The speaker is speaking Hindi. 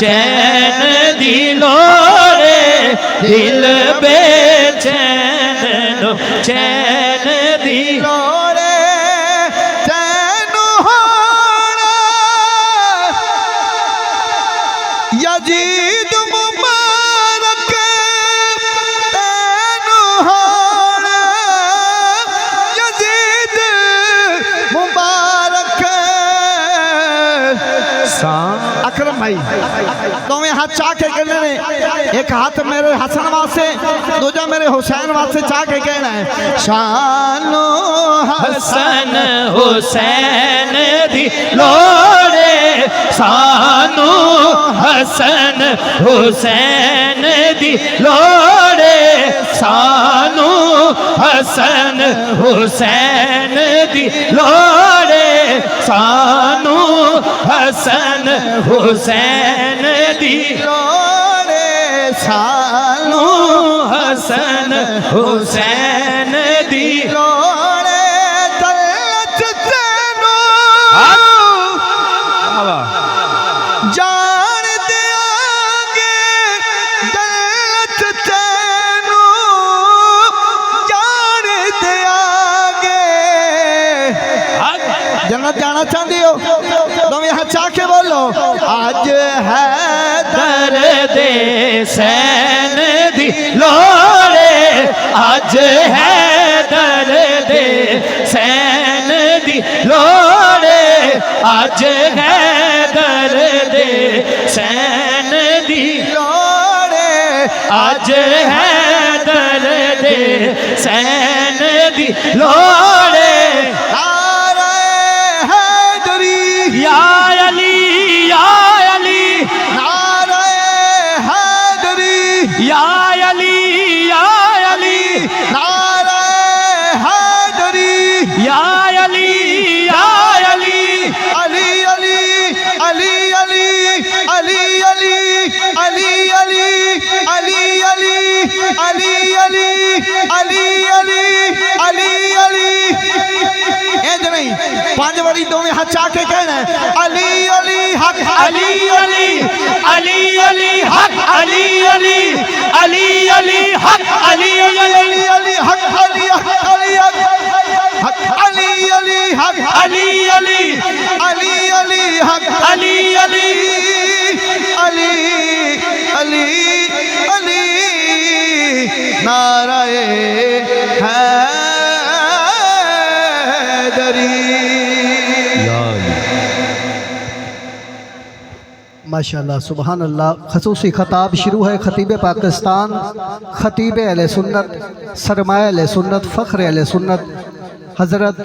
चैन दिलो रे दिल बेचैन चैन दिलो रे चैन होना यजीद मुबारक चैन होना यजीद मुबारक अकरम भाई दोवें हाथ चाह के कहने ने एक हाथ मेरे हसन वास्ते दूजा मेरे हुसैन वास्ते चाह के कहना है शानो हसन हुसैन दी लोड़े सानो हसन हुसैन दी लोड़े सानो हसन हुसैन दी लोड़े सानो हसन हुसैन दी लोड़े सानो हसन हुसैन दी लोड़े तलत तेनो जान दियांगे तलत तेनो जान दियांगे जन्नत जाना चाहती हो तुम यहाँ चाह के बोलो आज है दर्द सैन दी लोड़े आज है दर्द सैन दी लोड़े आज है दर्द सैन दी लोड़े आज है दर्द सैन दी लोड़े या अली या अली नारे हैदरी या अली या अली नारे हैदरी या अली या अली अली अली अली अली अली अली अली अली अली अली अली अली अली अली अली अली नहीं पांच बारी दोवें हाथ चाह के कहना है अली अली हक अली अली अली अली हक अली अली अली अली हक अली अली अली हक अली अली हक अली अली हक अली अली अली अली हक अली अली अली अली अली नाराए है माशाअल्लाह सुबहान अल्लाह। खसूसी खताब शुरू है खतीब पाकिस्तान खतीब अहले सुन्नत सरमाया अहले सुन्नत फ़ख्र अहले सुन्नत हज़रत